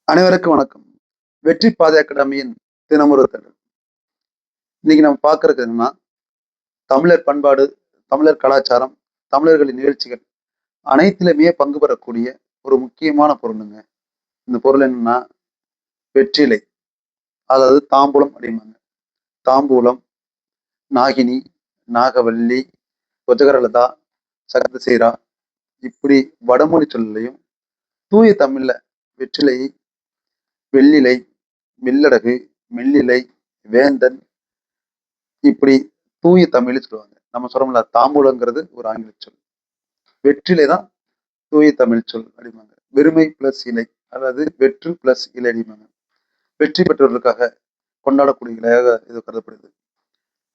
அனைவருக்கும் வணக்கம். வெற்றி பாதை அகாடமியின் தினமொரு தகவல். இன்னைக்கு நம்ம பார்க்கறது என்னன்னா, தமிழர் பண்பாடு, தமிழர் கலாச்சாரம், தமிழர்களின் நிகழ்ச்சிகள் அனைத்திலுமே பங்கு பெறக்கூடிய ஒரு முக்கியமான பொருளுங்க. இந்த பொருள் என்னன்னா, வெற்றிலை. அதாவது தாம்பூலம் அப்படிம்பாங்க. தாம்பூலம், நாகினி, நாகவல்லி, கொஜகரலதா, சகதசீரா இப்படி வடமொழி சொல்லையும், தூய தமிழ்ல வெற்றிலை, வெள்ளிலை, மில்லடகு, மெல்லிலை, வேந்தன் இப்படி தூய தமிழ்னு சொல்லுவாங்க. நம்ம சொல்றோம்ல தாம்பூலங்கிறது ஒரு ஆங்கில சொல். வெற்றிலை தான் தூய தமிழ் சொல் அப்படிம்பாங்க. வெறுமை பிளஸ் இலை, அதாவது வெற்று பிளஸ் இலை அப்படிம்பாங்க. வெற்றி பெற்றவர்களுக்காக கொண்டாடக்கூடிய இலையாக இது கருதப்படுது.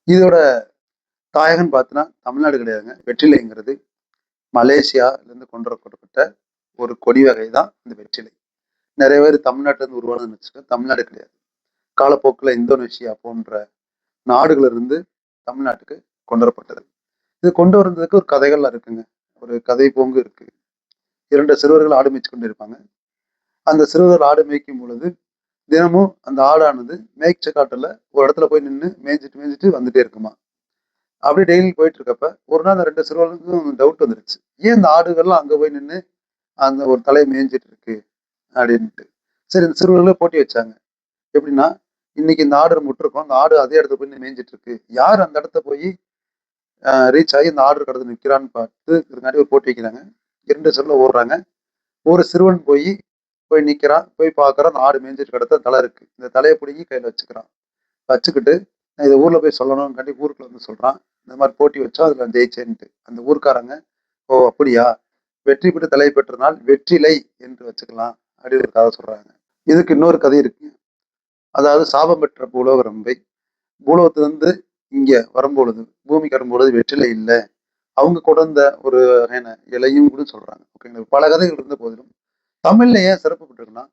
இதோட தாயகன் பார்த்தீங்கன்னா தமிழ்நாடு கிடையாதுங்க. வெற்றிலைங்கிறது மலேசியாவிலிருந்து கொண்டு வரப்பட்ட ஒரு கொடி வகை தான் இந்த வெற்றிலை. நிறைய பேர் தமிழ்நாட்டில இருந்து உருவானதுன்னு வச்சுக்கோங்க. தமிழ்நாடு கிடையாது. காலப்போக்கில் இந்தோனேஷியா போன்ற நாடுகள் இருந்து தமிழ்நாட்டுக்கு கொண்டு வரப்பட்டது. இது கொண்டு வந்ததுக்கு ஒரு கதைகள்லாம் இருக்குங்க. ஒரு கதை போங்கு இருக்கு. 2 சிறுவர்கள் ஆடு மேய்ச்சு கொண்டு இருப்பாங்க. அந்த சிறுவர்கள் ஆடு மேய்க்கும் பொழுது தினமும் அந்த ஆடானது மேய்ச்ச காட்டுல ஒரு இடத்துல போய் நின்று மேய்ஞ்சிட்டு வந்துட்டே இருக்குமா. அப்படி டெய்லி போயிட்டு இருக்கப்ப ஒரு நாள் அந்த 2 சிறுவர்களுக்கும் டவுட் வந்துருச்சு. ஏன் இந்த ஆடுகள்லாம் அங்க போய் நின்று அந்த ஒரு தலையை மேய்ஞ்சிட்டு இருக்கு அப்படின்ட்டு. சரி, இந்த சிறுவர்களே போட்டி வச்சாங்க. எப்படின்னா, இன்னைக்கு இந்த ஆடு முட்டிருக்கோம், அந்த ஆடு அதே இடத்துல போய் மேய்ஞ்சிட்டு இருக்கு. யார் அந்த இடத்த போய் ரீச் ஆகி இந்த ஆர்டர் கடந்து நிற்கிறான்னு பார்த்து இதுக்காண்டி ஒரு போட்டி வைக்கிறாங்க. 2 சிறுவர்கள் ஓடுறாங்க. ஒரு சிறுவன் போய் நிற்கிறான். போய் பார்க்குறான், அந்த ஆடு மேய்ஞ்சிட்டு கிடத்த தலை இருக்கு. இந்த தலையை பிடுங்கி கையில் வச்சுக்கிறான். வச்சுக்கிட்டு நான் இதை ஊரில் போய் சொல்லணும்னு ஊருக்குள்ள வந்து சொல்கிறான். இந்த மாதிரி போட்டி வச்சா அதில் நான் ஜெயிச்சேன்ட்டு. அந்த ஊர்க்காரங்க, ஓ அப்படியா, வெற்றி பெற்று தலை பெற்ற நாள் வெற்றிலை என்று வச்சுக்கலாம் அப்படின்னு ஒரு கதை சொல்கிறாங்க. இதுக்கு இன்னொரு கதை இருக்கு. அதாவது சாபம் பெற்ற பூலோக ரம்பை பூலோகத்திலிருந்து இங்க வரும்பொழுது, பூமிக்கு வரும்பொழுது வெற்றிலை இல்லை, அவங்க கொண்டு ஒரு வகையான இலையும் கூட சொல்றாங்க. ஓகேங்களா. பல கதைகள் இருந்த போதிலும் தமிழ்ல ஏன் சிறப்பு பெற்றிருக்குன்னா,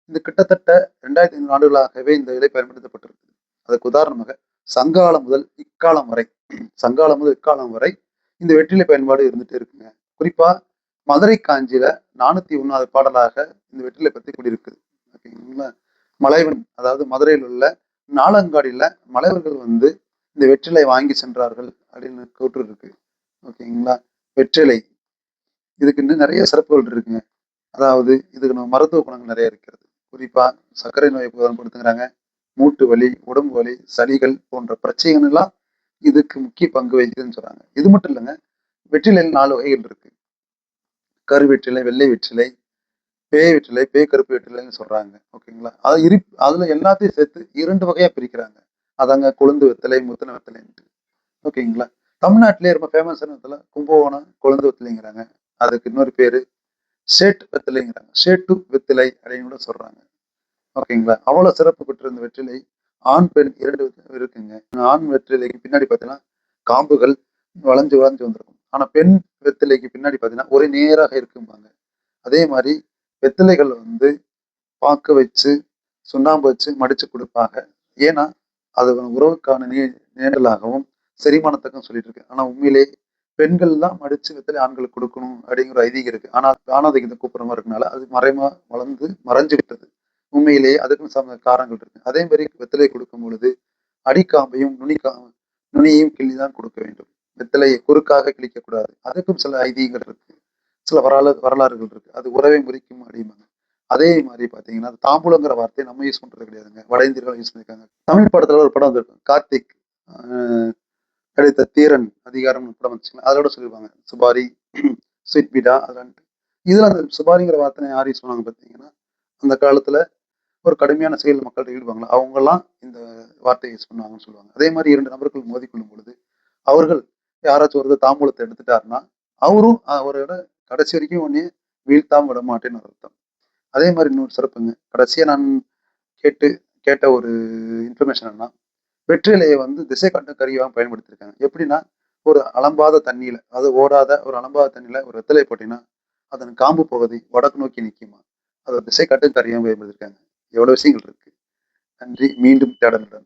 இந்த கிட்டத்தட்ட 2500 ஆண்டுகளாகவே இந்த இலை பயன்படுத்தப்பட்டிருக்கு. அதுக்கு உதாரணமாக சங்காலம் முதல் இக்காலம் வரை இந்த வெற்றிலை பயன்பாடு இருந்துட்டே இருக்குங்க. குறிப்பா மதுரை காஞ்சியில 401வது பாடலாக இந்த வெற்றிலை பத்தி கூடியிருக்குது. ஓகேங்களா. மலைவன், அதாவது மதுரையில் உள்ள நாலங்காடியில மலைவர்கள் வந்து இந்த வெற்றிலை வாங்கி சென்றார்கள் அப்படின்னு கூற்று இருக்கு. ஓகேங்களா. வெற்றிலை இதுக்கு இன்னும் நிறைய சிறப்புகள் இருக்குங்க. அதாவது இதுக்கு நம்ம மருத்துவ குணங்கள் நிறைய இருக்கிறது. குறிப்பா சர்க்கரை நோயை பயன்படுத்துகிறாங்க. மூட்டு வலி, உடம்பு வலி, சளிகள் போன்ற பிரச்சனைகள் எல்லாம் இதுக்கு முக்கிய பங்கு வகிக்குதுன்னு சொல்றாங்க. இது மட்டும் இல்லைங்க. வெற்றிலையில் 4 வகைகள் இருக்கு. கருவெற்றிலை, வெள்ளை வெற்றிலை, பேய் வெற்றிலை, பேய் கருப்பு வெற்றிலைன்னு சொல்றாங்க. ஓகேங்களா. அதுல எல்லாத்தையும் சேர்த்து 2 வகையா பிரிக்கிறாங்க. அதாங்க கொழுந்து வெத்தலை, முத்தின வெத்தலைன்ட்டு. ஓகேங்களா. தமிழ்நாட்டிலேயே ரொம்ப ஃபேமஸான வெத்தலை கும்பகோணம் கொழுந்து வெத்தலைங்கிறாங்க. அதுக்கு இன்னொரு பேரு சேட்டு வெத்திலைங்கிறாங்க. சேட்டு வெத்திலை அப்படின்னு கூட சொல்றாங்க. ஓகேங்களா. அவ்வளவு சிறப்பு பெற்ற இந்த வெற்றிலை ஆண் பெண் 2 இருக்குங்க. ஆண் வெற்றிலைக்கு பின்னாடி பார்த்தீங்கன்னா காம்புகள் வளைஞ்சு வளைஞ்சு வந்திருக்கும். ஆனா பெண் வெத்திலைக்கு பின்னாடி பார்த்தீங்கன்னா ஒரே நேராக இருக்கும்பாங்க. அதே மாதிரி வெத்திலைகள் வந்து பாக்கு வச்சு சுண்ணாம்பு வச்சு மடிச்சு கொடுப்பாங்க. ஏன்னா அது உறவுக்கான நேரலாகவும் செரிமானத்துக்கும் சொல்லிட்டு இருக்கு. ஆனா உண்மையிலே பெண்கள் தான் மடிச்சு வெத்தலை ஆண்களுக்கு கொடுக்கணும் அப்படிங்கிற ஐதீகம் இருக்கு. ஆனா ஆணாதிக்கத்தை கூப்பிடுற மாதிரி இருக்கனால அது மறைஞ்சு விட்டது. உண்மையிலேயே அதுக்கும் காரணங்கள் இருக்கு. அதே மாதிரி வெத்தலை கொடுக்கும் பொழுது அடிக்காம்பையும் நுனியையும் கிள்ளிதான் கொடுக்க வேண்டும். வெத்தலையை குறுக்காக கிழிக்கக்கூடாது. அதுக்கும் சில ஐதீகங்கள் இருக்கு. சில வரலாறுகள் இருக்கு. அது உறவை முறிக்கும் அப்படிம்பாங்க. அதே மாதிரி பாத்தீங்கன்னா தாம்பூலங்கிற வார்த்தையை நம்ம யூஸ் பண்றது கிடையாதுங்க. வட இந்தியர்கள் யூஸ் பண்ணிருக்காங்க. தமிழ் படத்துல ஒரு படம் வந்திருக்கும். கார்த்திக் கிடைத்த தீரன் அதிகாரம் படம் வந்துச்சுங்க. அதோட சொல்லிருப்பாங்க சுபாரி, ஸ்வீட் பீடா அதெல்லாம். இதுல அந்த சுபாரிங்கிற வார்த்தை யார் யூஸ் பண்ணாங்க பார்த்தீங்கன்னா, அந்த காலத்துல ஒரு கடுமையான செயல் மக்கள் ஈடுபாங்களா அவங்க எல்லாம் இந்த வார்த்தையை யூஸ் பண்ணுவாங்கன்னு சொல்லுவாங்க. அதே மாதிரி 2 நபர்கள் மோதிக்கொள்ளும் பொழுது அவர்கள் யாராச்சும் ஒரு தாம்பூலத்தை எடுத்துட்டாருன்னா அவரும் அவரோட கடைசி வரைக்கும் ஒன்னே வீழ்த்தாம விட மாட்டேன்னு ஒரு அர்த்தம். அதே மாதிரி இன்னொரு சிறப்புங்க. கடைசியா நான் கேட்டு கேட்ட ஒரு இன்ஃபர்மேஷன் என்ன, வெற்றிலையை வந்து திசை காட்டும் கருவியாக பயன்படுத்தியிருக்காங்க. எப்படின்னா, ஒரு அலம்பாத தண்ணியில, அது ஓடாத ஒரு அலம்பாத தண்ணியில ஒரு வெத்தலை போட்டீங்கன்னா அதன் காம்பு பகுதி வடக்கு நோக்கி நிற்குமா. அதை திசை காட்டும் கருவியாக பயன்படுத்தியிருக்காங்க. எவ்வளவு விஷயங்கள் இருக்கு. நன்றி. மீண்டும் தேடலுடன்.